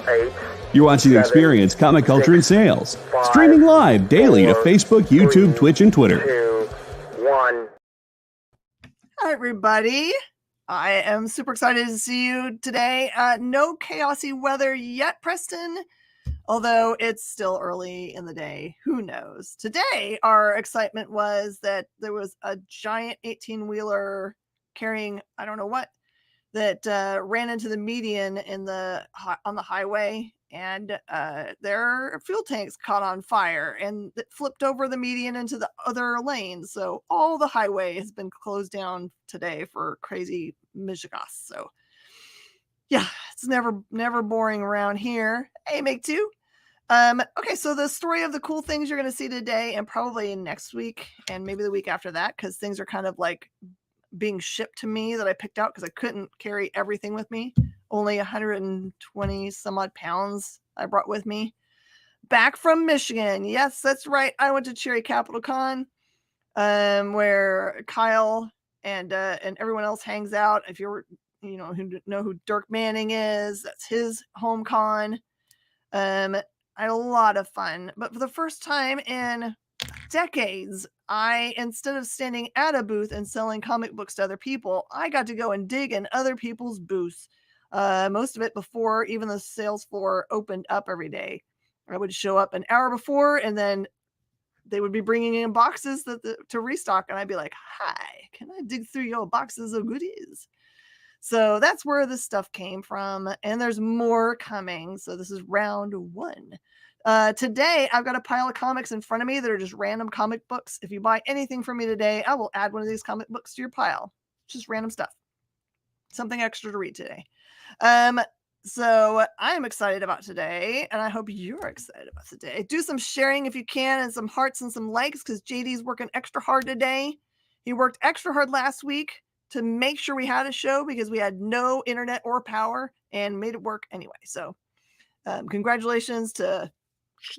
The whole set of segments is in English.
8, You're watching 7, Experience Comic Culture 6, and Sales. 5, Streaming live daily to 4, Facebook, YouTube, 3, Twitch, and Twitter. 2, 1. Hi, everybody. I am super excited to see you today. No chaosy weather yet, Preston, although it's still early in the day. Who knows? Today, our excitement was that there was a giant 18-wheeler carrying, I don't know what, that ran into the median on the highway, and their fuel tanks caught on fire, and it flipped over the median into the other lane. So all the highway has been closed down today for crazy Michigan. So yeah, it's never boring around here. Hey, make two. Okay, so the story of the cool things you're going to see today and probably next week and maybe the week after that, because things are kind of like being shipped to me that I picked out because I couldn't carry everything with me. Only 120 some odd pounds I brought with me back from Michigan. Yes, that's right. I went to Cherry Capital Con, where Kyle and everyone else hangs out. If you're, who know who Dirk Manning is, that's his home con. I had a lot of fun, but for the first time in decades, instead of standing at a booth and selling comic books to other people, I got to go and dig in other people's booths. Most of it before even the sales floor opened up every day. I would show up an hour before, and then they would be bringing in boxes to restock, and I'd be like, "Hi, can I dig through your boxes of goodies?" So that's where this stuff came from, and there's more coming. So this is round one. Today, I've got a pile of comics in front of me that are just random comic books. If you buy anything from me today, I will add one of these comic books to your pile. Just random stuff. Something extra to read today. So I'm excited about today, and I hope you're excited about today. Do some sharing if you can, and some hearts and some likes, because JD's working extra hard today. He worked extra hard last week to make sure we had a show because we had no internet or power, and made it work anyway. So congratulations to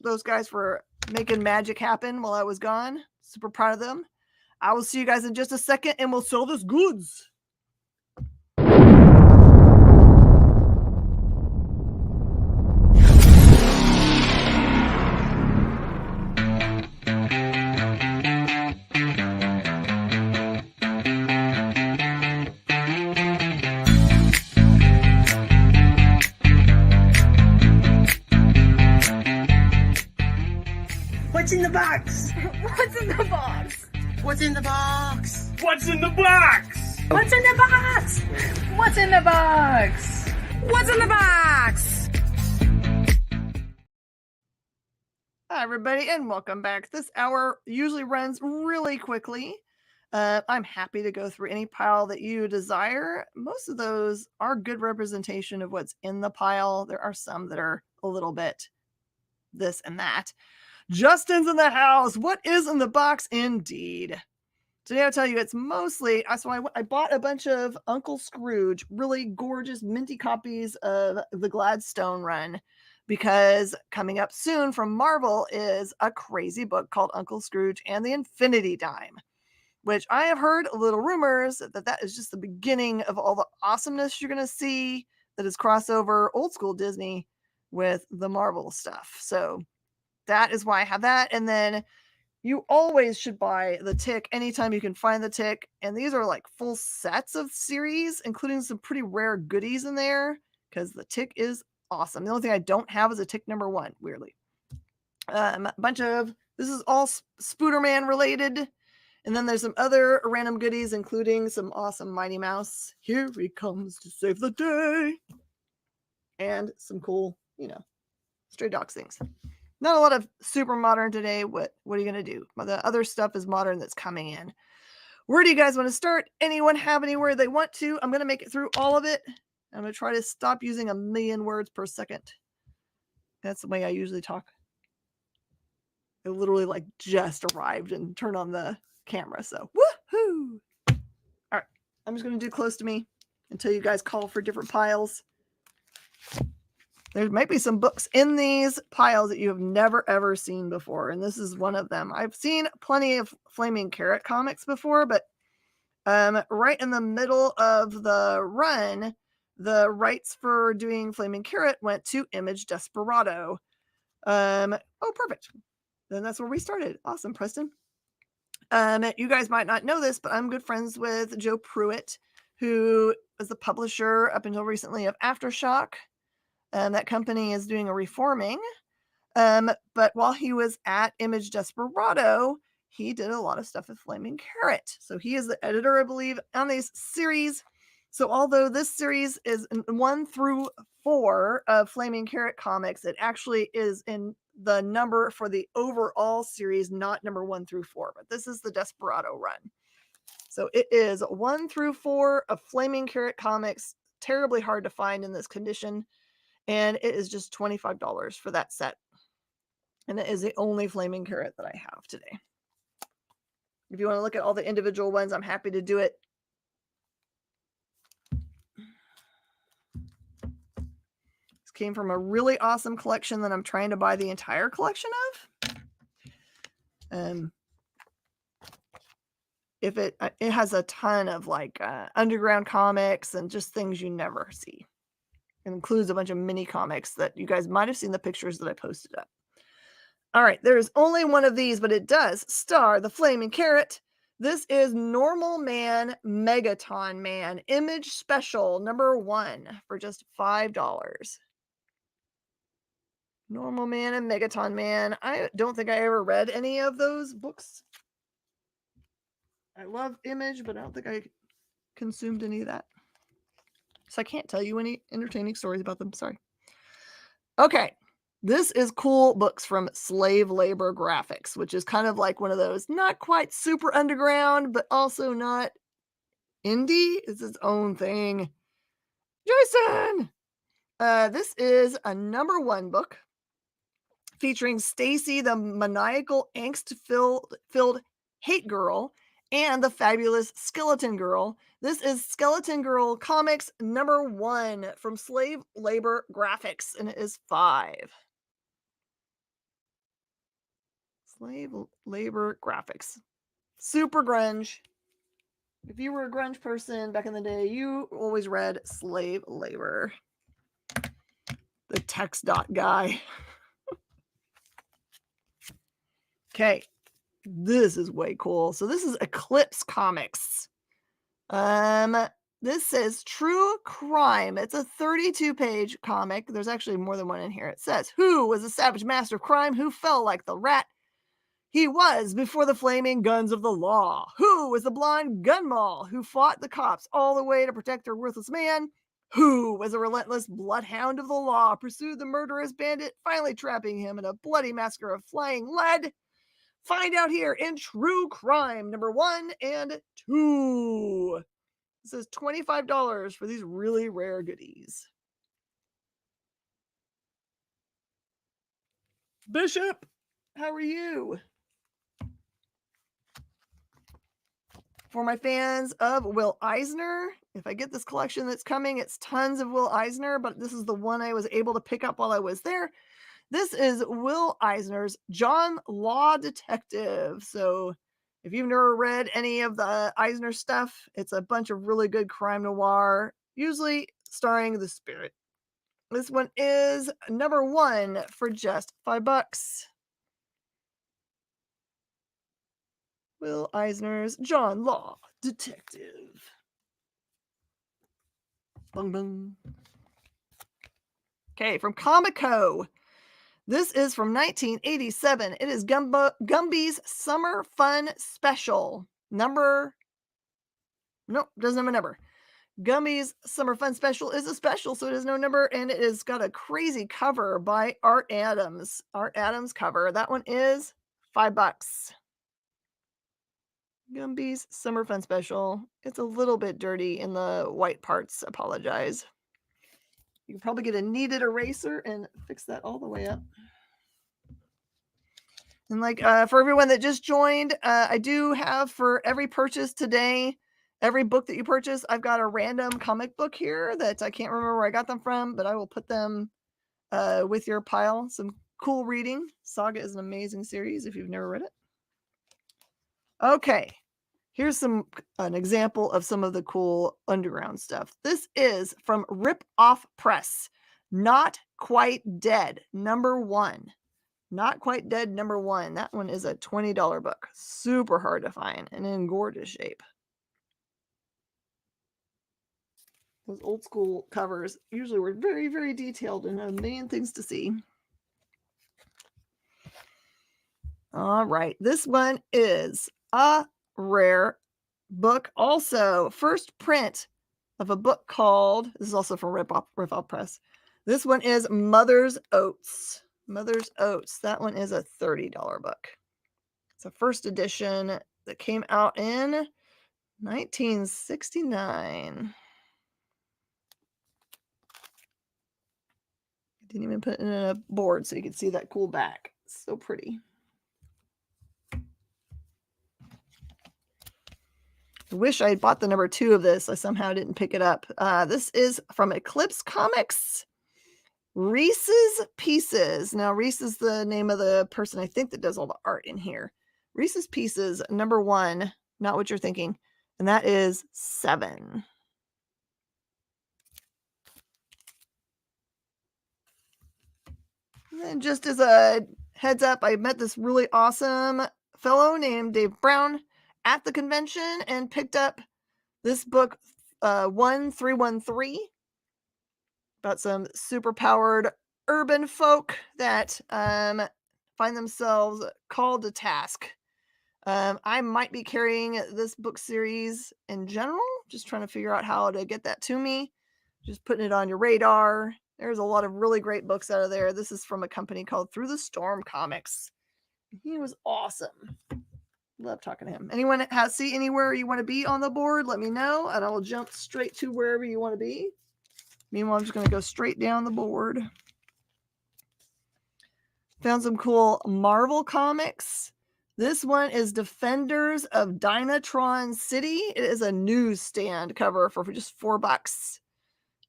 those guys for making magic happen while I was gone. Super proud of them. I will see you guys in just a second, and we'll sell this goods. What's in the box? What's in the box? What's in the box? What's in the box? What's in the box? What's in the box? What's in the box? Hi, everybody, and welcome back. This hour usually runs really quickly. I'm happy to go through any pile that you desire. Most of those are good representation of what's in the pile. There are some that are a little bit this and that. Justin's in the house. What is in the box? Indeed. Today I'll tell you it's mostly, I bought a bunch of Uncle Scrooge, really gorgeous minty copies of the Gladstone run, because coming up soon from Marvel is a crazy book called Uncle Scrooge and the Infinity Dime, which I have heard little rumors that is just the beginning of all the awesomeness you're going to see that is crossover old school Disney with the Marvel stuff. So that is why I have that. And then you always should buy the Tick anytime you can find the Tick. And these are like full sets of series, including some pretty rare goodies in there, because the Tick is awesome. The only thing I don't have is a Tick number 1, weirdly. This is all Spooderman related. And then there's some other random goodies, including some awesome Mighty Mouse. Here he comes to save the day. And some cool, Stray Dogs things. Not a lot of super modern today. What are you going to do? The other stuff is modern that's coming in. Where do you guys want to start? Anyone have anywhere they want to? I'm going to make it through all of it. I'm going to try to stop using 1 million words per second. That's the way I usually talk. I literally just arrived and turned on the camera. So woohoo! All right. I'm just going to do close to me until you guys call for different piles. There might be some books in these piles that you have never, ever seen before. And this is one of them. I've seen plenty of Flaming Carrot comics before, but right in the middle of the run, The rights for doing Flaming Carrot went to Image Desperado. Oh, perfect. Then that's where we started. Awesome, Preston. You guys might not know this, but I'm good friends with Joe Pruitt, who was the publisher up until recently of Aftershock. That company is doing a reforming. But while he was at Image Desperado, he did a lot of stuff with Flaming Carrot. So he is the editor, I believe, on these series. So although this series is 1 through 4 of Flaming Carrot comics, it actually is in the number for the overall series, not number 1 through 4. But this is the Desperado run. So it is 1 through 4 of Flaming Carrot comics. Terribly hard to find in this condition. And it is just $25 for that set. And it is the only Flaming Carrot that I have today. If you want to look at all the individual ones, I'm happy to do it. This came from a really awesome collection that I'm trying to buy the entire collection of. If it has a ton of like underground comics and just things you never see. It includes a bunch of mini comics that you guys might have seen the pictures that I posted up. All right, there's only one of these, but it does star the Flaming Carrot. This is Normal Man, Megaton Man, Image Special, number 1 for just $5. Normal Man and Megaton Man. I don't think I ever read any of those books. I love Image, but I don't think I consumed any of that. So I can't tell you any entertaining stories about them. Sorry. Okay. This is Cool Books from Slave Labor Graphics, which is kind of like one of those not quite super underground, but also not indie. It's its own thing. Jason! This is a number 1 book featuring Stacy, the maniacal, angst-filled hate girl, and the fabulous Skeleton Girl. This is Skeleton Girl Comics number 1 from Slave Labor Graphics, and it is $5. Slave Labor Graphics. Super grunge. If you were a grunge person back in the day, you always read Slave Labor. The text dot guy. Okay. This is way cool. So this is Eclipse Comics. This says True Crime. It's a 32-page comic. There's actually more than one in here. It says, who was a savage master of crime who fell like the rat he was before the flaming guns of the law? Who was the blonde gun moll who fought the cops all the way to protect her worthless man? Who was a relentless bloodhound of the law, pursued the murderous bandit, finally trapping him in a bloody massacre of flying lead? Find out here in True Crime number 1 and 2. This is $25 for these really rare goodies. Bishop, how are you? For my fans of Will Eisner, if I get this collection that's coming, it's tons of Will Eisner, but this is the one I was able to pick up while I was there. This is Will Eisner's John Law Detective. So if you've never read any of the Eisner stuff, it's a bunch of really good crime noir, usually starring the Spirit. This one is number 1 for just $5. Will Eisner's John Law Detective. Bung bung. Okay, from Comico. This is from 1987. It is Gumby's Summer Fun Special. Nope, doesn't have a number. Gumby's Summer Fun Special is a special, so it has no number, and it has got a crazy cover by Art Adams. Art Adams cover. That one is $5. Gumby's Summer Fun Special. It's a little bit dirty in the white parts. Apologize. You can probably get a kneaded eraser and fix that all the way up. And like for everyone that just joined, I do have for every purchase today, every book that you purchase, I've got a random comic book here that I can't remember where I got them from, but I will put them with your pile. Some cool reading. Saga is an amazing series if you've never read it. Okay, Here's an example of some of the cool underground stuff. This is from Rip Off Press. Not Quite Dead, #1. Not Quite Dead, #1. That one is a $20 book. Super hard to find and in gorgeous shape. Those old school covers usually were very, very detailed and had a million things to see. All right. This one is a rare book. Also, first print of a book called, this is also from Rip Off Press. This one is Mother's Oats. Mother's Oats. That one is a $30 book. It's a first edition that came out in 1969. I didn't even put it in a board so you could see that cool back. So pretty. I wish I had bought the #2 of this. I somehow didn't pick it up. This is from Eclipse Comics. Reese's Pieces. Now, Reese is the name of the person I think that does all the art in here. Reese's Pieces, #1. Not what you're thinking. And that is 7. And just as a heads up, I met this really awesome fellow named Dave Brown at the convention and picked up this book, 1313, about some super powered urban folk that find themselves called to task. I might be carrying this book series in general, just trying to figure out how to get that to me, just putting it on your radar. There's a lot of really great books out of there. This is from a company called Through the Storm Comics. He was awesome. Love talking to him. Anyone see anywhere you want to be on the board, let me know, and I'll jump straight to wherever you want to be. Meanwhile, I'm just going to go straight down the board. Found some cool Marvel comics. This one is Defenders of Dynatron City. It is a newsstand cover for just $4.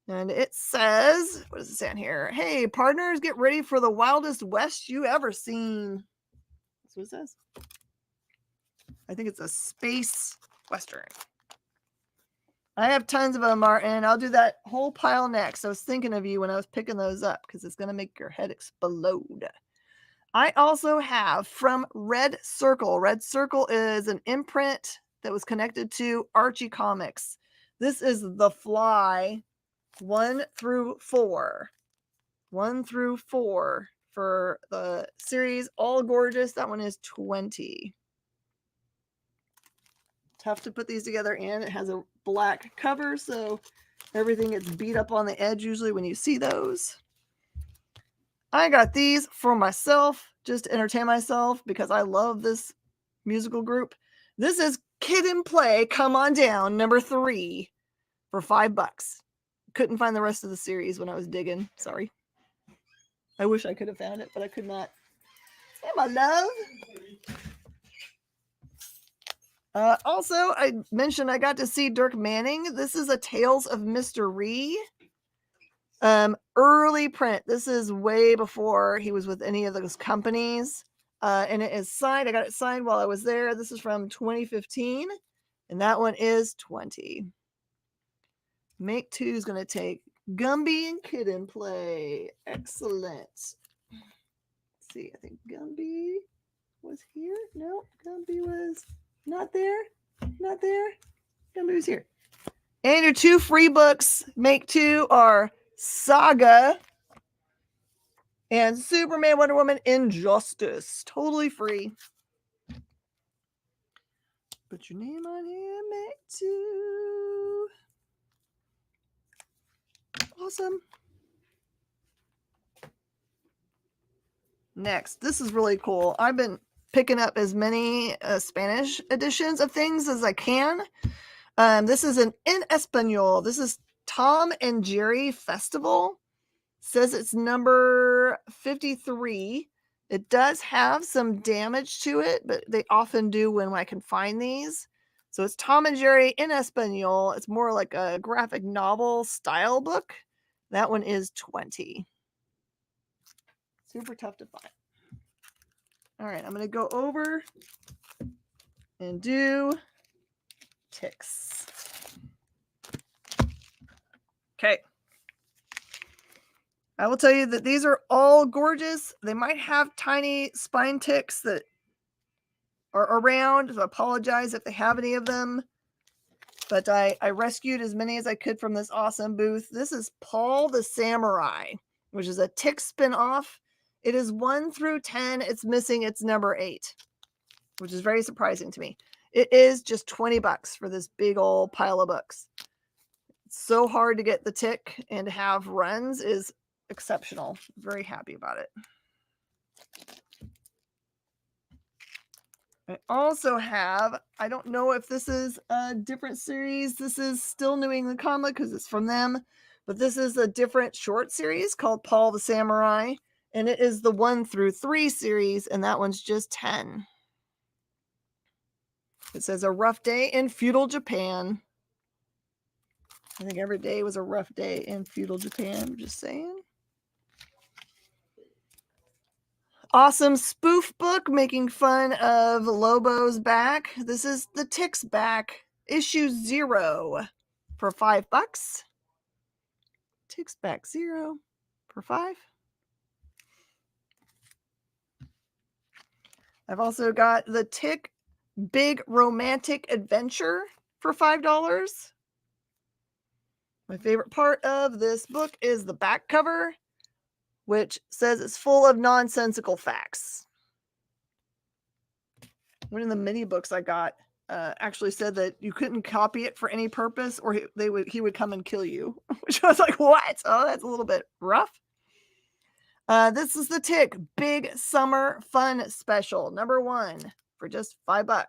And it says, what does it say on here? Hey, partners, get ready for the wildest west you ever seen. That's what it says. I think it's a space western. I have tons of them, Martin. I'll do that whole pile next. I was thinking of you when I was picking those up because it's going to make your head explode. I also have from Red Circle. Red Circle is an imprint that was connected to Archie Comics. This is The Fly 1 through 4. 1 through 4 for the series. All gorgeous. That one is $20. Tough to put these together in. It has a black cover, so everything gets beat up on the edge usually when you see those. I got these for myself, just to entertain myself because I love this musical group. This is Kid and Play, Come On Down, #3 for $5. Couldn't find the rest of the series when I was digging. Sorry. I wish I could have found it, but I could not. Hey, my love. Also, I mentioned I got to see Dirk Manning. This is a Tales of Mr. Ree. Early print. This is way before he was with any of those companies. And it is signed. I got it signed while I was there. This is from 2015. And that one is $20. Make 2 is going to take Gumby and Kid and Play. Excellent. Let's see. I think Gumby was here. No, Gumby was not there. Not there. Gumby was here. And your 2 free books, Make 2, are Saga and Superman, Wonder Woman, Injustice. Totally free. Put your name on here, Make 2. Awesome. Next, this is really cool. I've been picking up as many Spanish editions of things as I can. This is an in Espanol. This is Tom and Jerry Festival. Says it's number 53. It does have some damage to it, but they often do when I can find these. So it's Tom and Jerry in Espanol. It's more like a graphic novel style book. That one is $20. Super tough to find. All right, I'm going to go over and do ticks. Okay. I will tell you that these are all gorgeous. They might have tiny spine ticks that are around. So I apologize if they have any of them. But I rescued as many as I could from this awesome booth. This is Paul the Samurai, which is a tick spin-off. It is 1 through 10. It's missing its number 8, which is very surprising to me. It is just $20 for this big old pile of books. It's so hard to get the tick, and to have runs is exceptional. Very happy about it. I also have, I don't know if this is a different series. This is still New England Comic because it's from them, but this is a different short series called Paul the Samurai, and it is the 1 through 3 series, and that one's just 10. It says a rough day in feudal Japan. I think every day was a rough day in feudal Japan, just saying. Awesome spoof book making fun of Lobo's back. This is the Tick's back, issue 0 for $5. Tick's back 0 for $5. I've also got the Tick Big Romantic Adventure for $5. My favorite part of this book is the back cover, which says it's full of nonsensical facts. One of the mini books I got actually said that you couldn't copy it for any purpose, or he would come and kill you, which I was like, what? Oh, that's a little bit rough. This is the Tick Big Summer Fun Special, number 1 for just $5.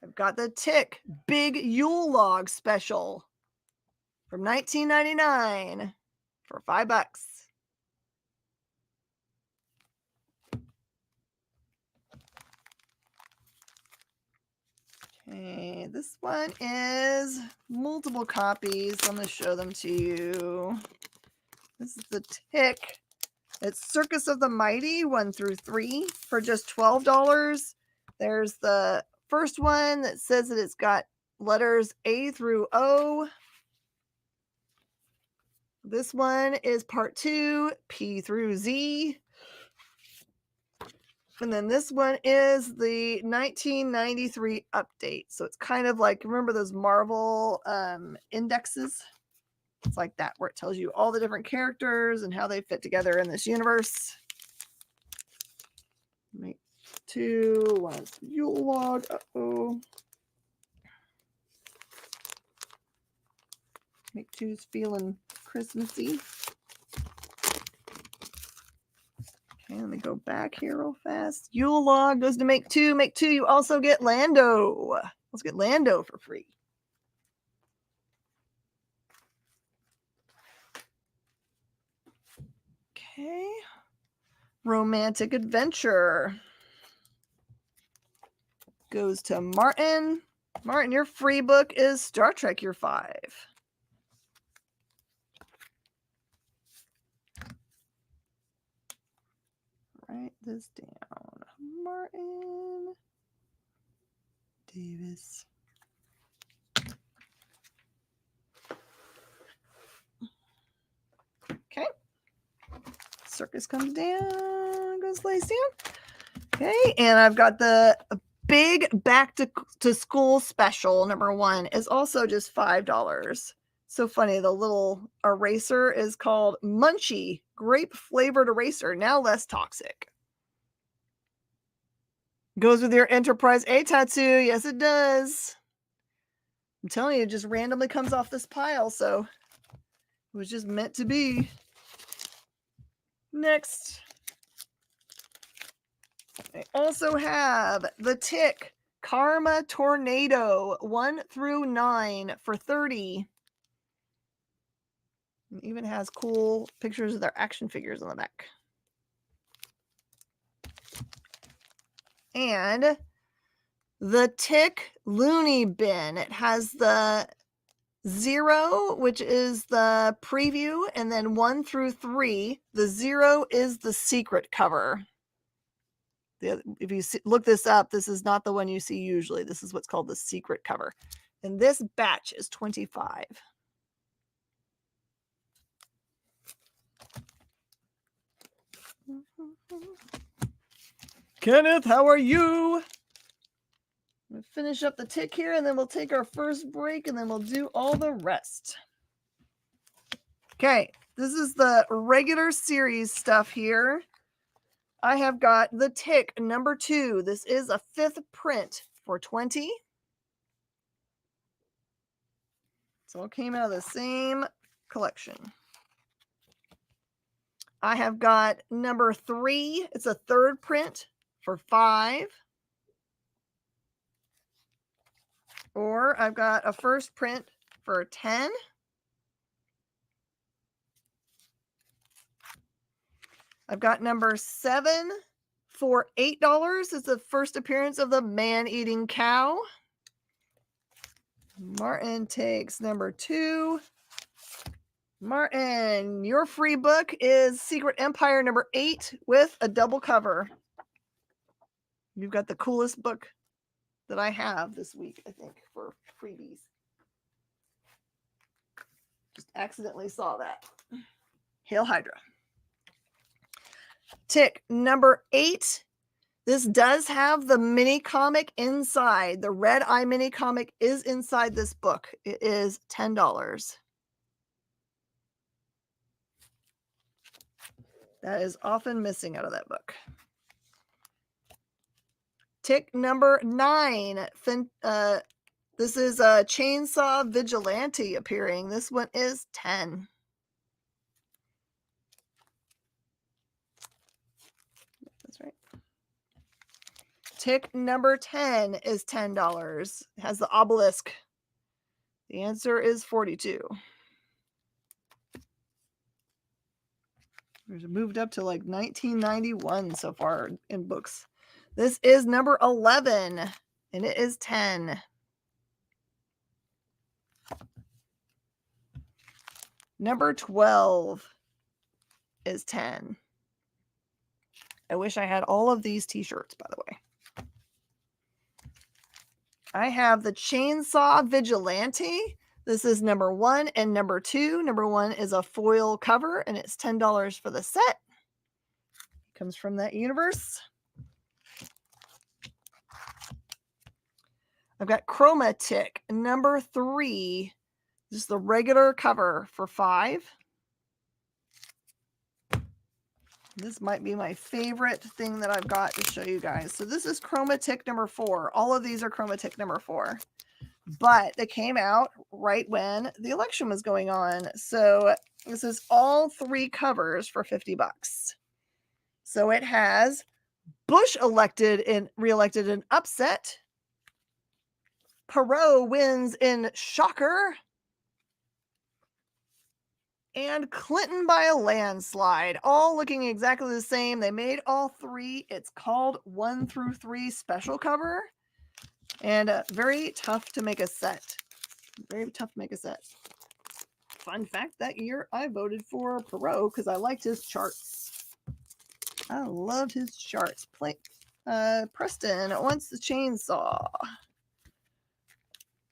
I've got the Tick Big Yule Log Special from 1999 for $5. Okay, this one is multiple copies. I'm going to show them to you. This is the Tick. It's Circus of the Mighty 1 through 3 for just $12. There's the first one that says that it's got letters A through O. This one is part 2, P through Z. And then this one is the 1993 update. So it's kind of like, remember those Marvel indexes? It's like that, where it tells you all the different characters and how they fit together in this universe. Make 2, one is Yule Log. Uh-oh. Make 2's feeling Christmassy. Okay, let me go back here real fast. Yule Log goes to make 2. Make 2, you also get Lando. Let's get Lando for free. Okay. Romantic Adventure goes to Martin. Martin, your free book is Star Trek Year 5. Write this down. Martin Davis. Okay. Circus comes down, goes lays down. Okay, and I've got the big back to school special. Number 1 is also just $5. So funny, the little eraser is called Munchie Grape Flavored Eraser, now less toxic. Goes with your Enterprise A tattoo. Yes, it does. I'm telling you, it just randomly comes off this pile, so it was just meant to be. Next. I also have the Tick Karma Tornado 1 through 9 for $30. It even has cool pictures of their action figures on the back. And the Tick Looney Bin. It has the 0, which is the preview, and then 1 through 3. The 0 is the secret cover. If you look this up, this is not the one you see usually. This is what's called the secret cover. And this batch is 25. Kenneth, how are you? We'll finish up the tick here, and then we'll take our first break, and then we'll do all the rest. Okay, this is the regular series stuff here. I have got the tick number 2. This is a 5th print for 20. So it came out of the same collection. I have got number 3. It's a 3rd print for 5. Or I've got a 1st print for 10. I've got number 7 for $8. It's the first appearance of the man-eating cow. Martin takes number 2. Martin, your free book is Secret Empire number 8 with a double cover. You've got the coolest book that I have this week, I think, for freebies. Just accidentally saw that. Hail Hydra. Tick number 8. This does have the mini comic inside. The Red Eye mini comic is inside this book. It is $10. That is often missing out of that book. Tick number 9. This is a Chainsaw Vigilante appearing. This one is 10. That's right. Tick number 10 is $10. It has the obelisk. The answer is 42. There's moved up to like 1991 so far in books. This is number 11, and it is 10. Number 12 is 10. I wish I had all of these t-shirts, by the way. I have the Chainsaw Vigilante. This is number 1 and number 2. Number 1 is a foil cover, and it's $10 for the set. It comes from that universe. I've got Chroma Tick number 3. Just the regular cover for $5. This might be my favorite thing that I've got to show you guys. So this is Chroma Tick number 4. All of these are Chroma Tick number 4. But they came out right when the election was going on. So this is all 3 covers for $50. So it has Bush reelected in upset. Perot wins in shocker. And Clinton by a landslide. All looking exactly the same. They made all 3. It's called 1 through 3 special cover. And very tough to make a set. Very tough to make a set. Fun fact, that year I voted for Perot because I liked his charts. I loved his charts. Preston wants the chainsaw.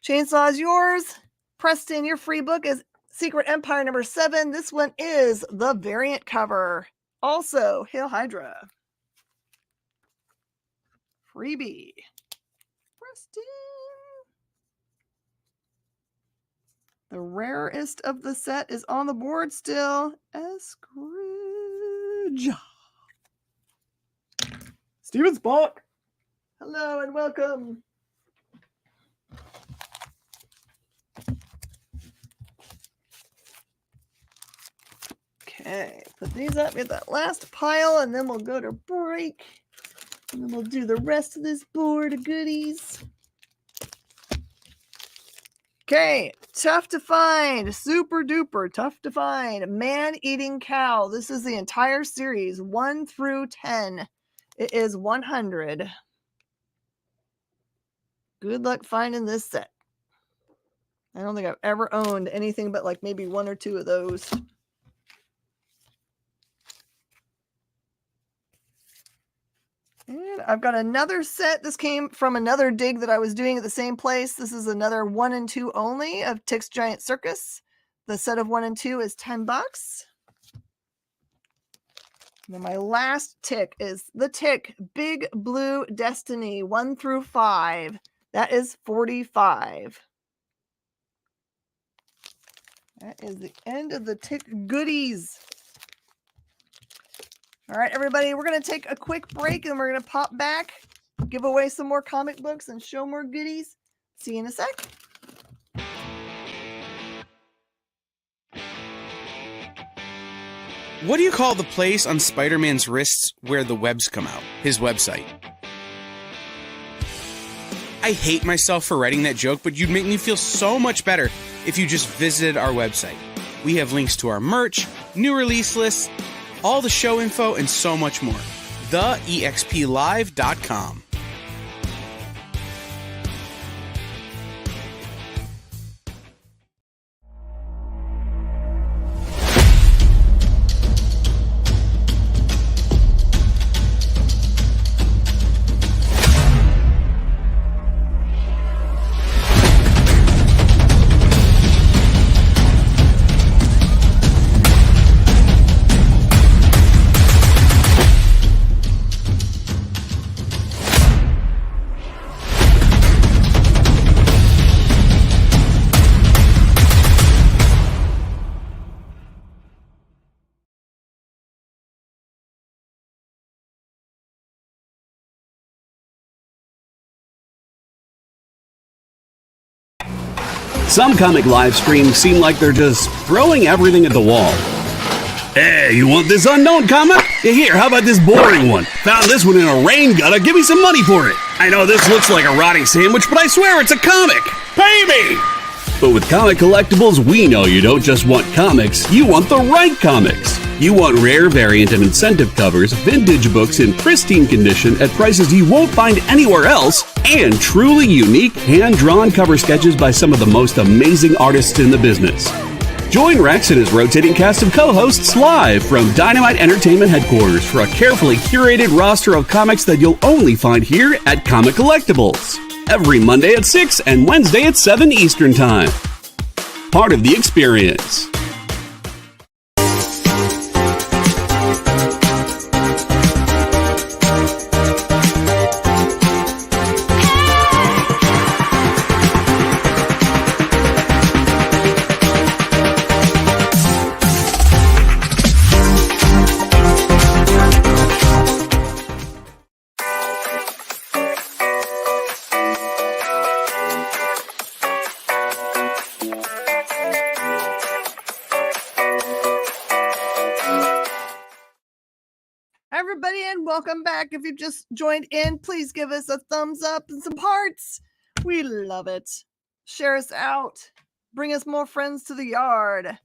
Chainsaw is yours. Preston, your free book is Secret Empire number 7. This one is the variant cover. Also, Hail Hydra. Freebie. Preston. The rarest of the set is on the board still. Eskridge. Steven Spock. Hello and welcome. Okay, put these up in that last pile, and then we'll go to break. And then we'll do the rest of this board of goodies. Okay, tough to find. Super duper tough to find. Man-eating cow. This is the entire series, 1 through 10. It is 100. Good luck finding this set. I don't think I've ever owned anything but like maybe 1 or 2 of those. And I've got another set. This came from another dig that I was doing at the same place. This is another 1 and 2 only of Tick's Giant Circus. The set of 1 and 2 is $10. And then my last tick is the Tick Big Blue Destiny 1 through 5. That is $45. That is the end of the Tick goodies. All right, everybody, we're going to take a quick break and we're going to pop back, give away some more comic books and show more goodies. See you in a sec. What do you call the place on Spider-Man's wrists where the webs come out? His website. I hate myself for writing that joke, but you'd make me feel so much better if you just visited our website. We have links to our merch, new release lists, all the show info, and so much more. TheEXPLive.com. Some comic live streams seem like they're just throwing everything at the wall. Hey, you want this unknown comic? Yeah, here, how about this boring one? Found this one in a rain gutter, give me some money for it. I know this looks like a rotting sandwich, but I swear it's a comic. Pay me! But with Comic Collectibles, we know you don't just want comics, you want the right comics. You want rare variant and incentive covers, vintage books in pristine condition at prices you won't find anywhere else, and truly unique hand-drawn cover sketches by some of the most amazing artists in the business. Join Rex and his rotating cast of co-hosts live from Dynamite Entertainment headquarters for a carefully curated roster of comics that you'll only find here at Comic Collectibles. Every Monday at 6 and Wednesday at 7 Eastern Time. Part of the experience. Everybody, and welcome back. If you've just joined in, please give us a thumbs up and some hearts. We love it. Share us out. Bring us more friends to the yard.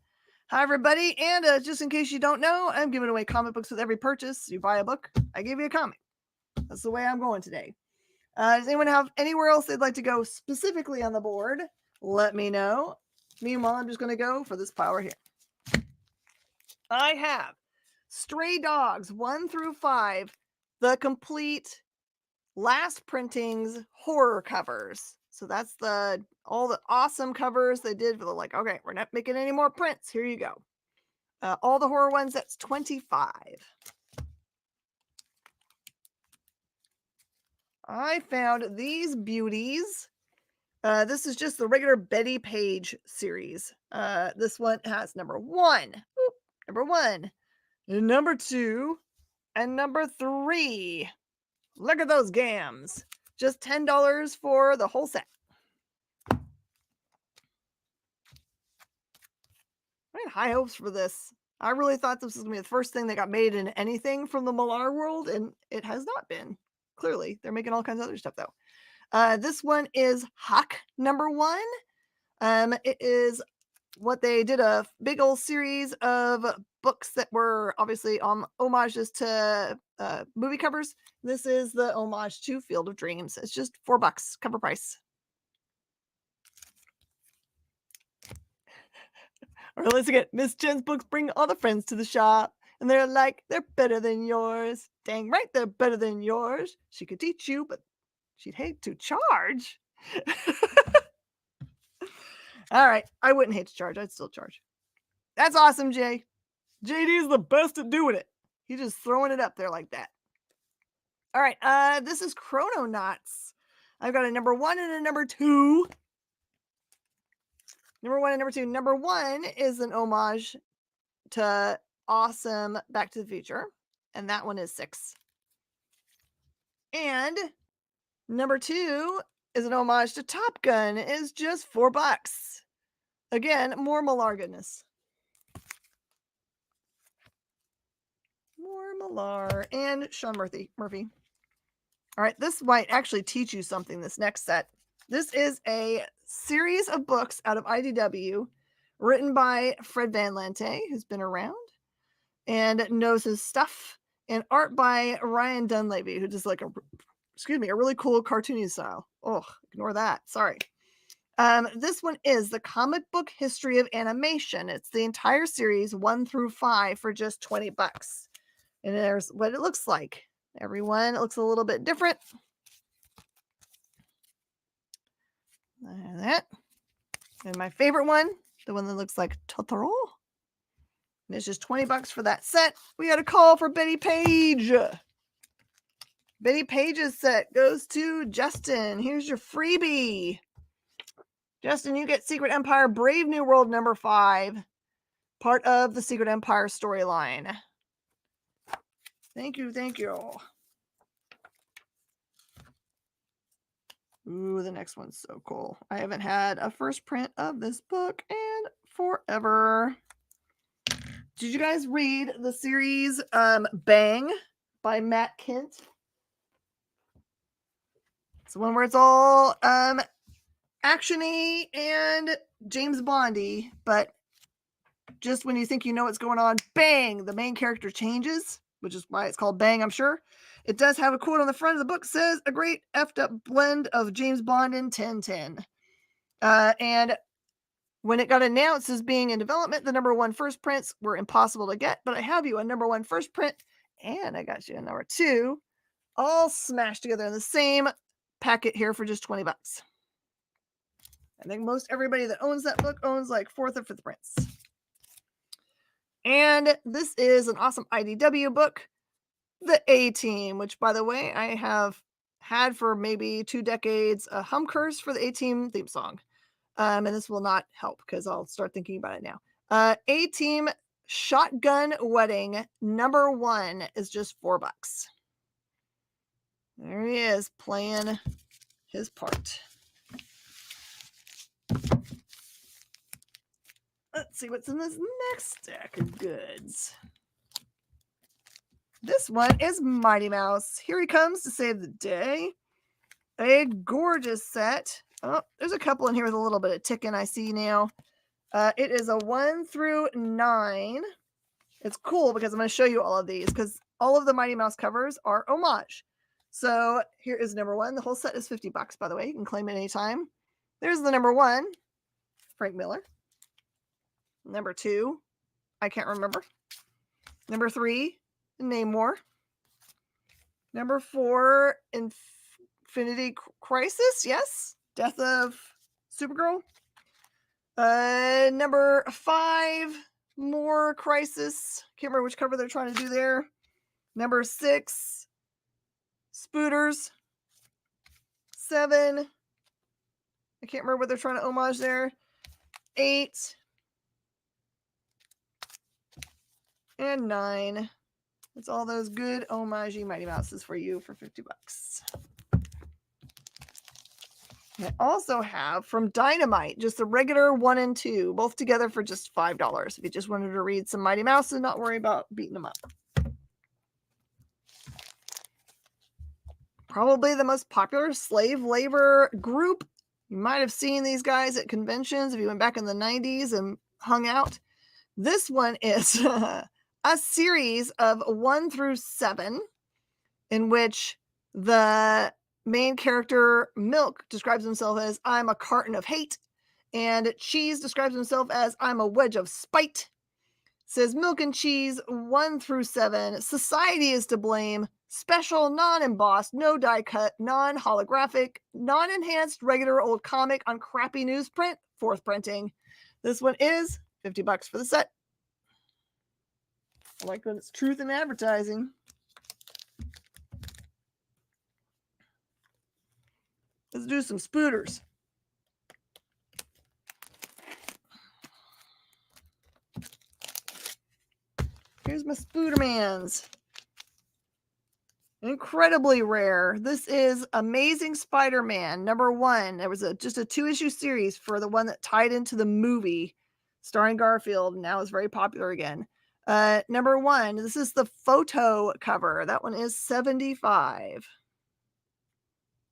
Hi, everybody. And just in case you don't know, I'm giving away comic books with every purchase. You buy a book, I give you a comic. That's the way I'm going today. Does anyone have anywhere else they'd like to go specifically on the board? Let me know. Meanwhile, I'm just going to go for this pile right here. I have Stray Dogs 1 through 5, the complete last printings horror covers. So that's all the awesome covers they did for the okay, we're not making any more prints. Here you go. All the horror ones, that's $25. I found these beauties. This is just the regular Betty Page series. This one has number 1, number 2, and number 3. Look at those gams. Just $10 for the whole set. I had high hopes for this. I really thought this was going to be the first thing that got made in anything from the Millar world, and it has not been. Clearly, they're making all kinds of other stuff, though. This one is Huck number 1. It is what they did, a big old series of books that were obviously homages to movie covers. This is the homage to Field of Dreams. It's just $4 cover price. Or let's get Miss Jen's books bring all the friends to the shop. And they're like, they're better than yours. Dang right, they're better than yours. She could teach you, but she'd hate to charge. All right, I wouldn't hate to charge. I'd still charge. That's awesome, Jay. JD's the best at doing it. He's just throwing it up there like that. All right, this is Chrononauts. I've got a number 1 and a number 2. Number 1 and number 2. Number 1 is an homage to awesome Back to the Future, and that one is 6. And number 2 is an homage to Top Gun. It is just $4. Again, more Millar goodness. More Millar and Sean Murphy. All right, this might actually teach you something, this next set. This is a series of books out of IDW written by Fred Van Lente, who's been around and knows his stuff, and art by Ryan Dunleavy, who does like a really cool cartoony style. Oh, ignore that. Sorry. This one is the Comic Book History of Animation. It's the entire series 1 through 5 for just $20. And there's what it looks like. Everyone, it looks a little bit different. That. And my favorite one, the one that looks like Totoro. And it's just $20 for that set. We got a call for Betty Page. Betty Page's set goes to Justin. Here's your freebie. Justin, you get Secret Empire Brave New World number 5. Part of the Secret Empire storyline. Thank you. Ooh, the next one's so cool. I haven't had a first print of this book in forever. Did you guys read the series Bang by Matt Kent? It's the one where it's all action-y and James Bondy, but just when you think you know what's going on, bang, the main character changes, which is why it's called Bang, I'm sure. It does have a quote on the front of the book, says, a great effed up blend of James Bond and Tintin. And when it got announced as being in development, the number 1 first prints were impossible to get, but I have you a number 1 first print, and I got you a number 2, all smashed together in the same packet here for just $20. I think most everybody that owns that book owns like 4th or 5th prints. And this is an awesome IDW book, The A-Team, which, by the way, I have had for maybe 2 decades a hum curse for the A-Team theme song. And this will not help because I'll start thinking about it now. A-Team Shotgun Wedding number 1 is just $4. There he is playing his part. Let's see what's in this next stack of goods. This one is Mighty Mouse. Here he comes to save the day. A gorgeous set. Oh, there's a couple in here with a little bit of ticking I see now. It is a 1 through 9. It's cool because I'm going to show you all of these because all of the Mighty Mouse covers are homage. So here is number 1. The whole set is $50, by the way. You can claim it anytime. There's the number 1, Frank Miller. Number 2, I can't remember. Number 3, Namor. Number 4, Infinity Crisis. Yes. Death of Supergirl. Number 5, more Crisis. Can't remember which cover they're trying to do there. Number 6, Spooters. 7, I can't remember what they're trying to homage there. 8, and 9. It's all those good homage Mighty Mouses for you for $50. I also have from Dynamite, just the regular 1 and 2, both together for just $5. If you just wanted to read some Mighty Mouse and not worry about beating them up. Probably the most popular slave labor group. You might have seen these guys at conventions if you went back in the 90s and hung out. This one is a series of 1 through 7 in which the main character, Milk, describes himself as, I'm a carton of hate. And Cheese describes himself as, I'm a wedge of spite. says milk and cheese 1 through 7. Society is to blame. Special, non-embossed, no die cut, non-holographic, non-enhanced, regular old comic on crappy newsprint. 4th printing. This one is $50 for the set. I like when it's truth in advertising. Let's do some spooters. Here's my Spoodermans. Incredibly rare. This is Amazing Spider-Man #1. There was just a 2-issue series for the one that tied into the movie starring Garfield. Now it's very popular again. #1. This is the photo cover. That one is $75.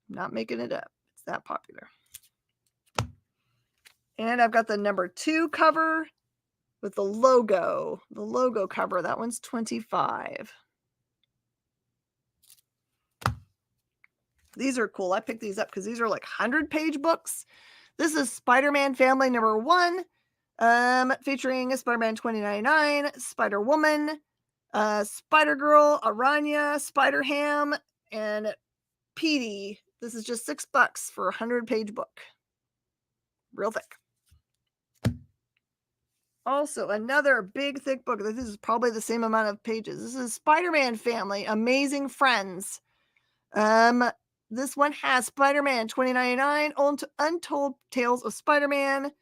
Not making it up. It's that popular. And I've got the #2 cover with the logo. The logo cover. That one's $25. These are cool. I picked these up because these are like 100-page books. This is Spider-Man Family #1, featuring Spider-Man 2099, Spider-Woman, Spider-Girl, Aranya, Spider-Ham, and Petey. This is just $6 for a 100-page book. Real thick. Also, another big, thick book. This is probably the same amount of pages. This is Spider-Man Family, Amazing Friends. This one has Spider-Man 2099, Untold Tales of Spider-Man,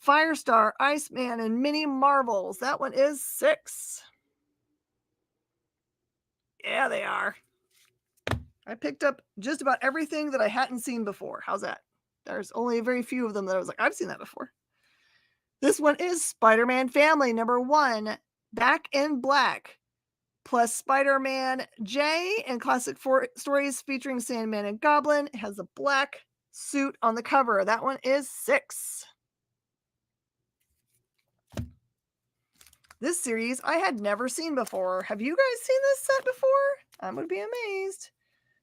Firestar, Iceman, and Mini Marvels. That one is $6. Yeah, they are. I picked up just about everything that I hadn't seen before. How's that? There's only a very few of them that I was like, I've seen that before. This one is Spider-Man Family #1, Back in Black, plus Spider-Man J and classic stories featuring Sandman and Goblin. It has a black suit on the cover. That one is $6. This series I had never seen before. Have you guys seen this set before? I would be amazed.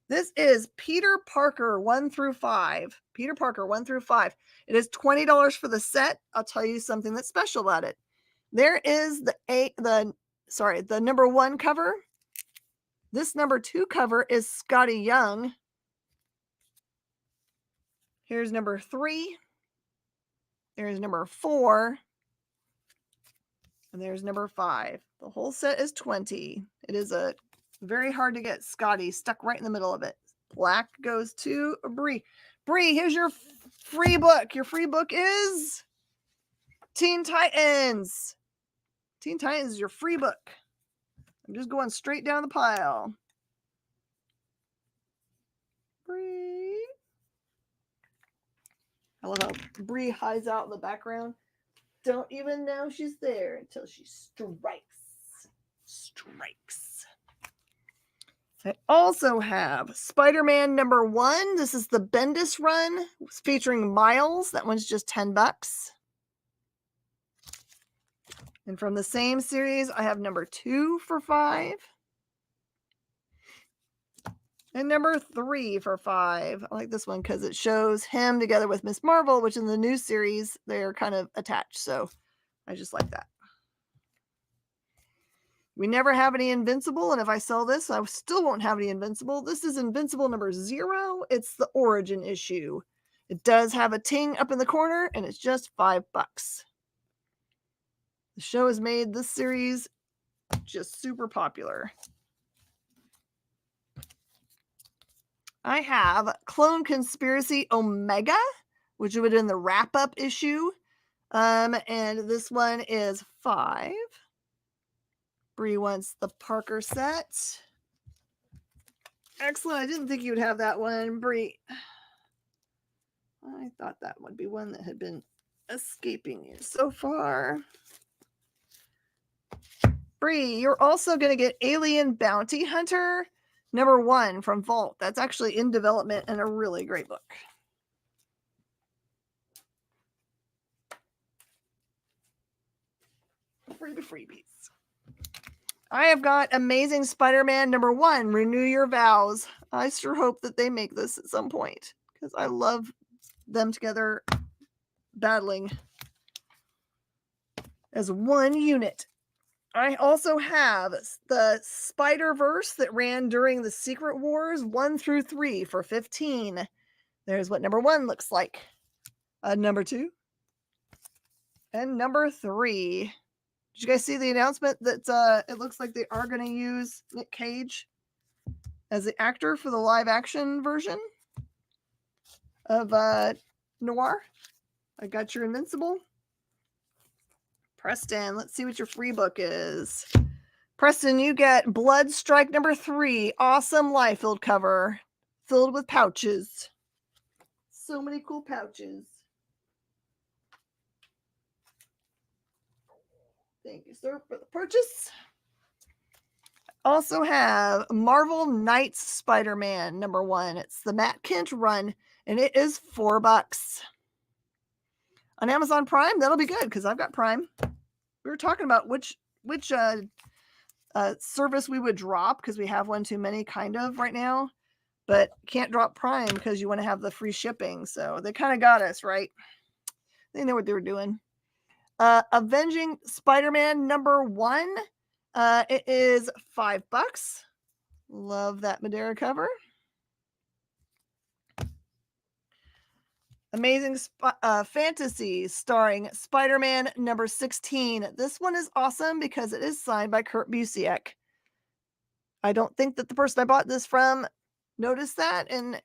This is Peter Parker 1 through 5. Peter Parker 1 through 5. It is $20 for the set. I'll tell you something that's special about it. There is the #1 cover. This #2 cover is Scotty Young. Here's #3. There's #4. And there's #5. The whole set is $20. It is a very hard to get Scotty stuck right in the middle of it. Black goes to Bree. Bree, here's your free book. Your free book is Teen Titans. Teen Titans is your free book. I'm just going straight down the pile. Bree. I love how Bree hides out in the background. Don't even know she's there until she strikes. I also have Spider-Man #1. This is the Bendis run featuring Miles. That one's just $10. And from the same series, I have #2 for $5. And #3 for $5. I like this one because it shows him together with Miss Marvel, which in the new series, they're kind of attached. So I just like that. We never have any Invincible, and if I sell this, I still won't have any Invincible. This is Invincible #0. It's the Origin issue. It does have a ting up in the corner, and it's just $5. The show has made this series just super popular. I have Clone Conspiracy Omega, which would have been the wrap-up issue. And this one is $5. Bree wants the Parker set. Excellent. I didn't think you would have that one, Bree. I thought that would be one that had been escaping you so far. Bree, you're also going to get Alien Bounty Hunter #1 from Vault. That's actually in development and a really great book. For the freebies. I have got Amazing Spider-Man #1, Renew Your Vows. I sure hope that they make this at some point because I love them together battling as one unit. I also have the Spider-Verse that ran during the Secret Wars 1 through 3 for 15. There's what number 1 looks like. Number 2. And number 3. Did you guys see the announcement that it looks like they are going to use Nick Cage as the actor for the live action version of Noir? I got your Invincible. Preston, let's see what your free book is. Preston, you get Blood Strike number 3. Awesome Liefeld cover. Filled with pouches. So many cool pouches. Thank you, sir, for the purchase. Also have Marvel Knights Spider-Man number 1. It's the Matt Kent run, and it is $4. On Amazon Prime, that'll be good because I've got Prime. We were talking about which service we would drop because we have one too many kind of right now, but can't drop Prime because you want to have the free shipping. So they kind of got us, right? They know what they were doing. Avenging Spider-Man number 1. It is $5. Love that Madeira cover. Amazing Fantasy starring Spider-Man number 16. This one is awesome because it is signed by Kurt Busiek. I don't think that the person I bought this from noticed that, and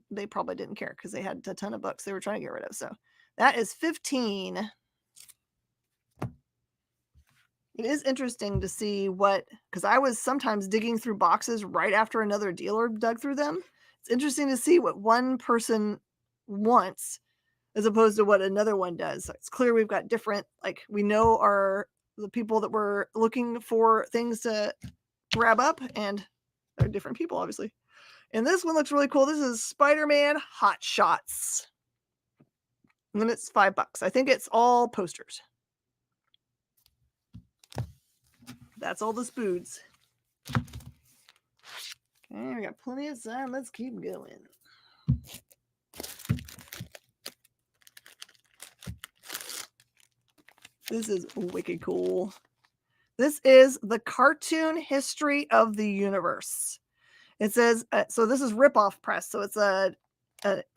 they probably didn't care because they had a ton of books they were trying to get rid of. So that is $15. It is interesting to see because I was sometimes digging through boxes right after another dealer dug through them. It's interesting to see what one person wants as opposed to what another one does. So it's clear we've got different, like we know the people that were looking for things to grab up, and they're different people, obviously. And this one looks really cool. This is Spider-Man Hot Shots. And then it's $5. I think it's all posters. That's all the spoods. Okay, we got plenty of time. Let's keep going. This is wicked cool. This is the Cartoon History of the Universe. It says, so this is Ripoff Press. So it's a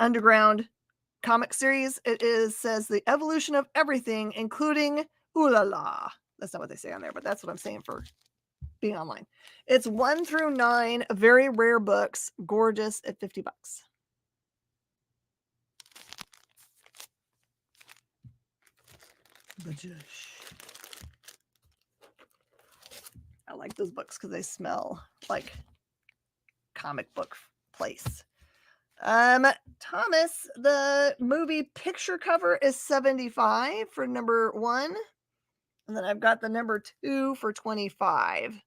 underground comic series. It says the evolution of everything, including ooh la la. That's not what they say on there, but that's what I'm saying for being online. It's 1 through 9, very rare books, gorgeous at $50. I like those books because they smell like comic book place. Thomas, the movie picture cover is $75 for number 1. And then I've got the number 2 for $25.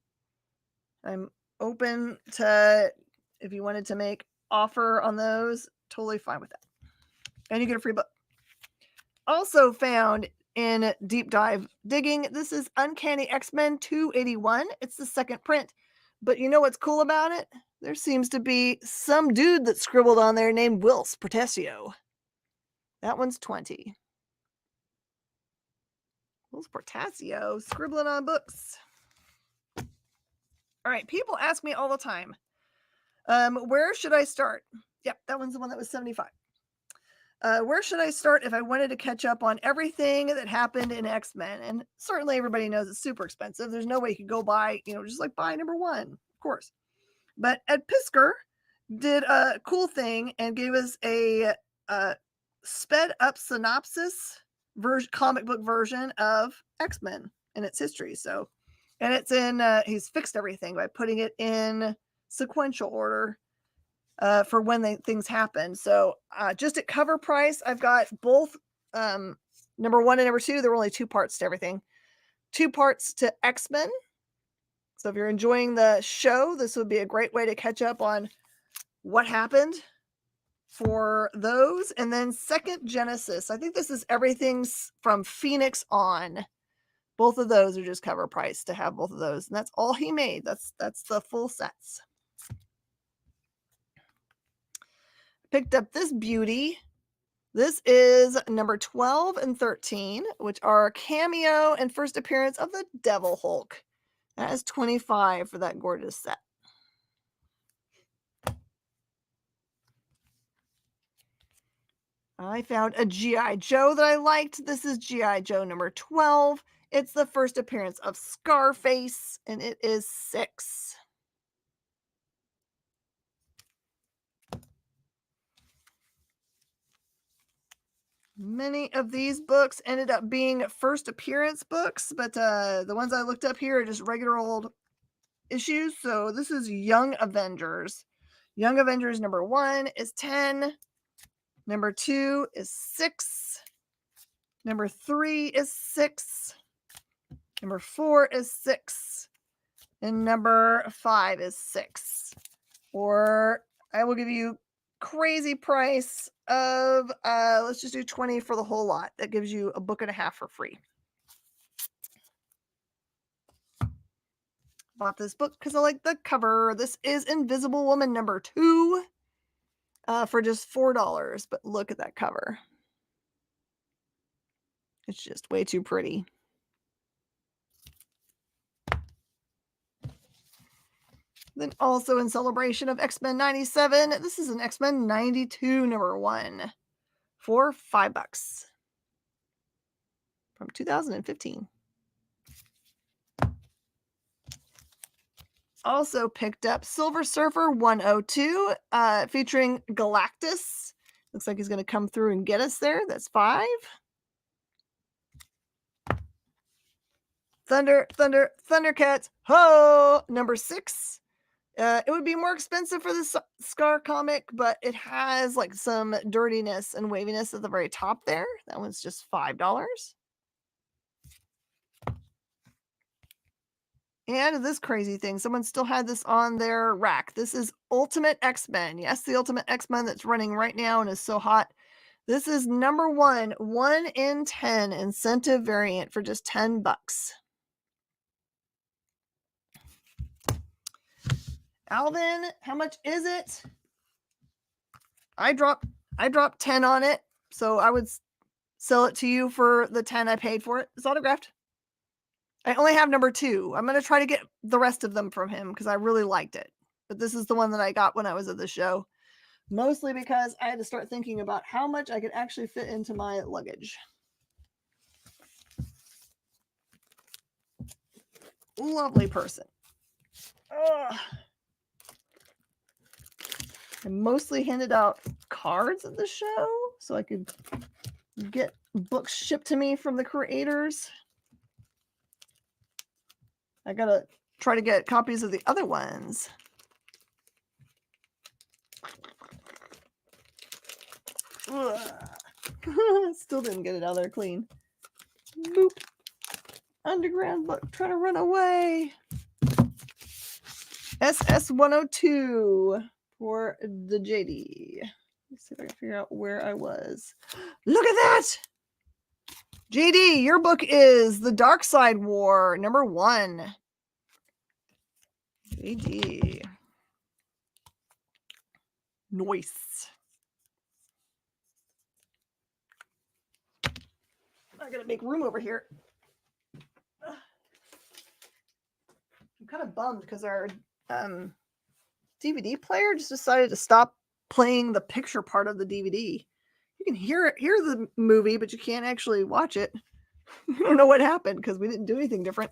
I'm open to, if you wanted to make offer on those, totally fine with that. And you get a free book. Also found in Deep Dive Digging, this is Uncanny X-Men 281. It's the second print. But you know what's cool about it? There seems to be some dude that scribbled on there named Whilce Portacio. That one's $20. Whilce Portacio scribbling on books. All right, people ask me all the time, where should I start? Yep, that one's the one that was $75. Where should I start if I wanted to catch up on everything that happened in X-Men? And certainly everybody knows it's super expensive. There's no way you could go buy, just like buy number 1, of course. But Ed Piskor did a cool thing and gave us a sped up synopsis comic book version of X-Men and its history. So, and it's in, he's fixed everything by putting it in sequential order for when things happen. So just at cover price, I've got both number 1 and number 2. There were only 2 parts to everything. 2 parts to X-Men. So if you're enjoying the show, this would be a great way to catch up on what happened for those. And then second Genesis. I think this is everything from Phoenix on. Both of those are just cover price to have both of those. And that's all he made. That's the full sets. Picked up this beauty. This is number 12 and 13, which are cameo and first appearance of the Devil Hulk. That is 25 for that gorgeous set. I found a G.I. Joe that I liked. This is G.I. Joe number 12. It's the first appearance of Scarface, and it is 6. Many of these books ended up being first appearance books, but the ones I looked up here are just regular old issues. So this is Young Avengers. Young Avengers number 1 is 10. Number 2 is 6. Number 3 is 6. Number 4 is 6. And number 5 is 6. Or I will give you crazy price of let's just do 20 for the whole lot. That gives you a book and a half for free. Bought this book because I like the cover. This is Invisible Woman number 2 for just $4. But look at that cover. It's just way too pretty. Then also in celebration of X-Men 97, this is an X-Men 92 number 1 for $5 from 2015. Also picked up Silver Surfer 102 featuring Galactus. Looks like he's going to come through and get us there. That's 5. Thundercats, ho! Number 6. It would be more expensive for the Scar comic, but it has like some dirtiness and waviness at the very top there. That one's just $5. And this crazy thing, someone still had this on their rack. This is Ultimate X-Men. Yes, the Ultimate X-Men that's running right now and is so hot. This is number 1 in 10 incentive variant for just $10. Alvin, how much is it? I dropped 10 on it, so I would sell it to you for the 10 I paid for it. It's autographed. I only have number 2. I'm going to try to get the rest of them from him because I really liked it. But this is the one that I got when I was at the show. Mostly because I had to start thinking about how much I could actually fit into my luggage. Lovely person. Ugh. I mostly handed out cards at the show so I could get books shipped to me from the creators. I gotta try to get copies of the other ones. Still didn't get it out there clean. Boop. Underground book, trying to run away. SS-102 for the JD. Let's see if I can figure out where I was. Look at that! JD, your book is The Dark Side War, number 1. JD. Nice. I gotta make room over here. I'm kind of bummed because our DVD player just decided to stop playing the picture part of the DVD. You can hear the movie, but you can't actually watch it. I don't know what happened because we didn't do anything different.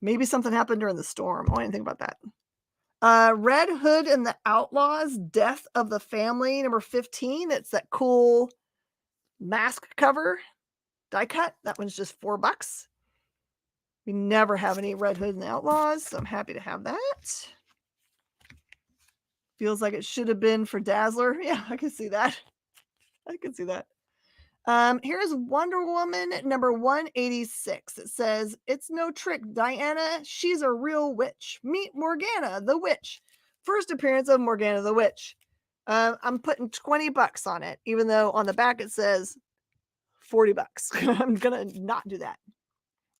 Maybe something happened during the storm. I didn't think about that. Red Hood and the Outlaws, Death of the Family, number 15. It's that cool mask cover die cut. That one's just $4. We never have any Red Hood and the Outlaws, so I'm happy to have that. Feels like it should have been for Dazzler. Yeah, I can see that. I can see that. Here's Wonder Woman number 186. It says, "It's no trick, Diana. She's a real witch. Meet Morgana the Witch." First appearance of Morgana the Witch. I'm putting $20 on it, even though on the back it says $40. I'm gonna not do that.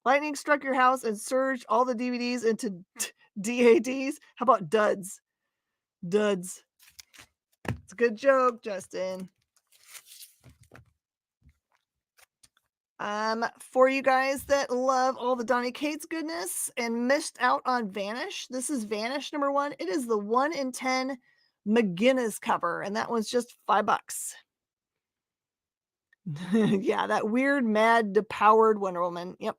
Lightning struck your house and surged all the DVDs into DADs. How about duds? Duds. It's a good joke, Justin. For you guys that love all the Donny Cates goodness and missed out on Vanish, this is Vanish number 1. It is the 1 in 10 McGinnis cover, and that one's just $5. Yeah, that weird, mad, depowered Wonder Woman. Yep.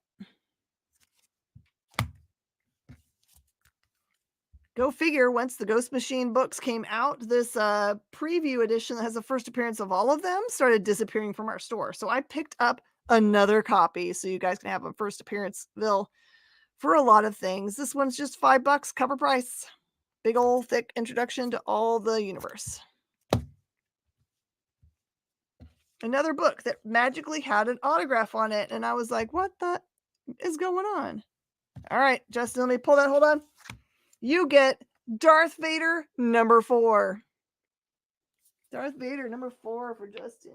Go figure, once the Ghost Machine books came out, this preview edition that has the first appearance of all of them started disappearing from our store. So I picked up another copy so you guys can have a first appearance-ville for a lot of things. This one's just $5 cover price. Big old thick introduction to all the universe. Another book that magically had an autograph on it, and I was like, what the is going on? All right, Justin, let me pull that. Hold on. You get Darth Vader number 4. Darth Vader number 4 for Justin.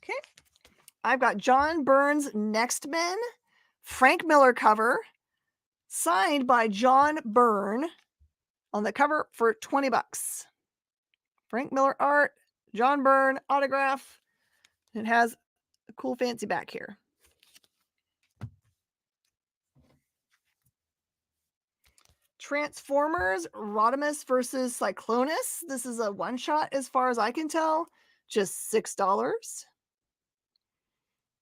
Okay. I've got John Byrne's Next Men, Frank Miller cover, signed by John Byrne on the cover for $20. Frank Miller art, John Byrne autograph. It has a cool fancy back here. Transformers, Rodimus versus Cyclonus. This is a one-shot as far as I can tell. Just $6.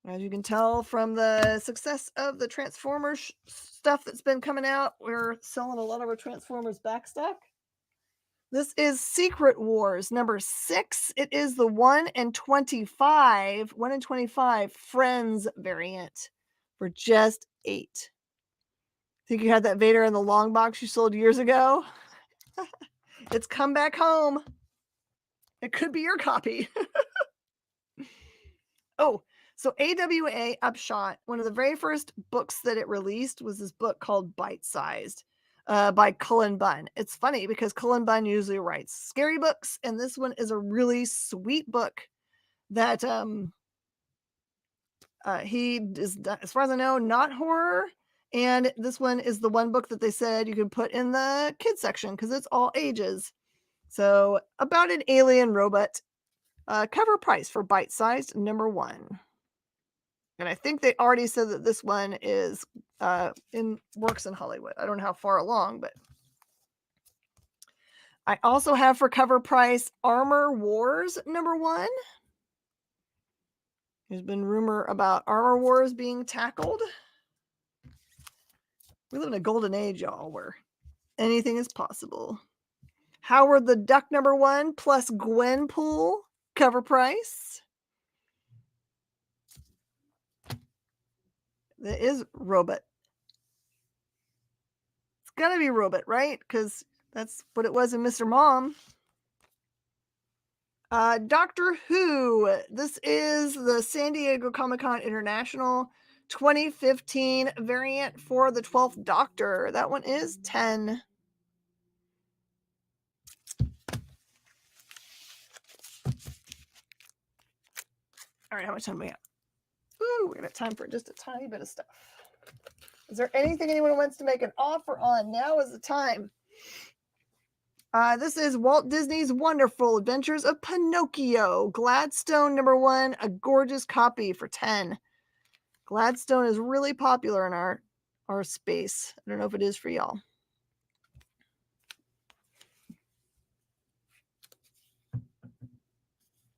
As you can tell from the success of the Transformers stuff that's been coming out, we're selling a lot of our Transformers backstock. This is Secret Wars number 6. It is the 1 in 25 Friends variant for just $8. Think you had that Vader in the long box you sold years ago? It's come back home. It could be your copy. Oh, so AWA Upshot, one of the very first books that it released was this book called Bite Sized by Cullen Bunn. It's funny because Cullen Bunn usually writes scary books, and this one is a really sweet book that he is, as far as I know, not horror. And this one is the one book that they said you could put in the kids section because it's all ages. So about an alien robot, cover price for Bite Sized number 1. And I think they already said that this one is in works in Hollywood. I don't know how far along, but I also have for cover price Armor Wars number 1. There's been rumor about Armor Wars being tackled. We live in a golden age, y'all, where anything is possible. Howard the Duck number 1 plus Gwenpool cover price. That is Robot. It's gotta be Robot, right? Because that's what it was in Mr. Mom. Doctor Who. This is the San Diego Comic-Con International 2015 variant for the 12th Doctor. That one is $10. All right, how much time do we have? Ooh, we're gonna have time for just a tiny bit of stuff. Is there anything anyone wants to make an offer on? Now is the time. This is Walt Disney's Wonderful Adventures of Pinocchio. Gladstone number 1, a gorgeous copy for $10. Gladstone is really popular in our space. I don't know if it is for y'all.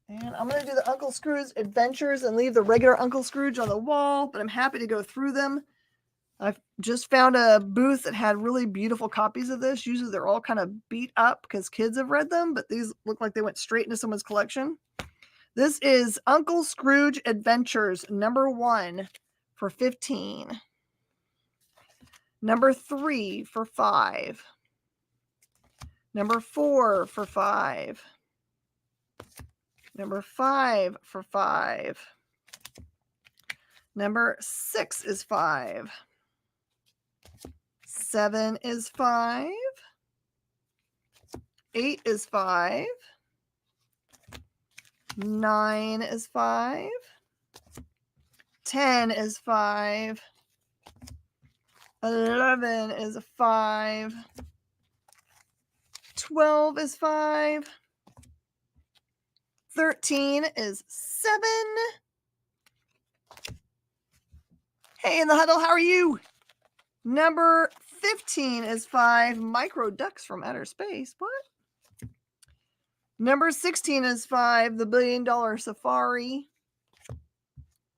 And I'm going to do the Uncle Scrooge Adventures and leave the regular Uncle Scrooge on the wall, but I'm happy to go through them. I've just found a booth that had really beautiful copies of this. Usually they're all kind of beat up because kids have read them, but these look like they went straight into someone's collection. This is Uncle Scrooge Adventures number 1 for $15. Number 3 for $5. Number 4 for $5. Number 5 for $5. Number 6 is $5. 7 is $5. 8 is $5. 9 is $5. 10 is $5. 11 is $5. 12 is 5. 13 is 7. Hey, in the huddle, how are you? Number 15 is 5. Micro ducks from outer space. What? Number 16 is 5. The $1 billion safari.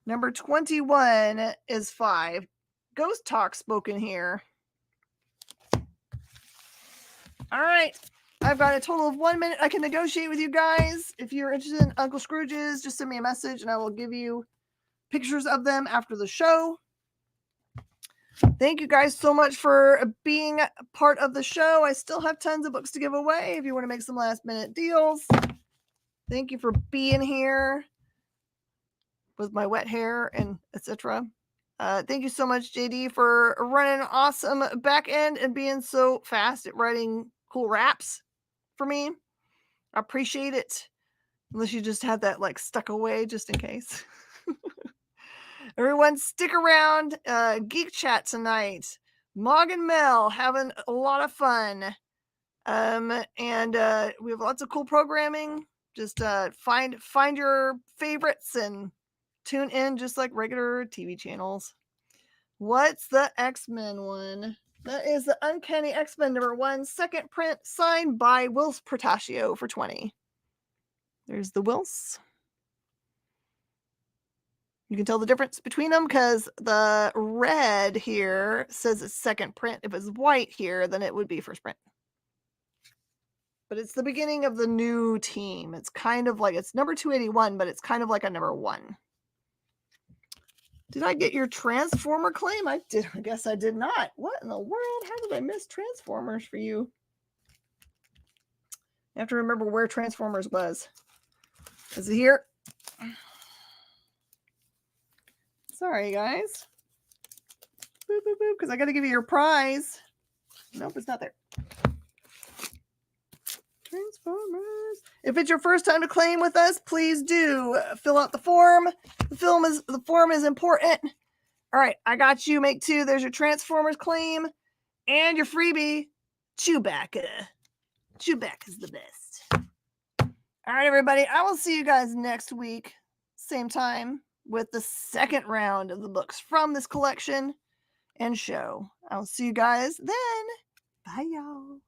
Number 21 is 5. Ghost talk spoken here. All right. I've got a total of 1 minute. I can negotiate with you guys. If you're interested in Uncle Scrooge's, just send me a message and I will give you pictures of them after the show. Thank you guys so much for being part of the show. I still have tons of books to give away if you want to make some last minute deals. Thank you for being here with my wet hair and etc. Thank you so much, JD, for running an awesome back end and being so fast at writing cool raps for me. I appreciate it. Unless you just had that like stuck away just in case. Everyone stick around. Geek chat tonight. Mog and Mel having a lot of fun. And we have lots of cool programming. Just find your favorites and tune in just like regular TV channels. What's the X-Men one? That is the Uncanny X-Men #1, second print, signed by Wills Portacio for 20. There's the Wills. You can tell the difference between them because the red here says it's second print. If it's white here, then it would be first print. But it's the beginning of the new team. It's kind of like, it's number 281, but it's kind of like a number 1. Did I get your Transformer claim? I guess I did not. What in the world? How did I miss Transformers for you? I have to remember where Transformers was. Is it here? Sorry, guys. Boop, boop, boop, because I got to give you your prize. Nope, it's not there. Transformers. If it's your first time to claim with us, please do fill out the form. The form is important. All right, I got you. Make 2. There's your Transformers claim and your freebie, Chewbacca. Chewbacca's the best. All right, everybody. I will see you guys next week, same time, with the second round of the books from this collection and show. I'll see you guys then. Bye, y'all.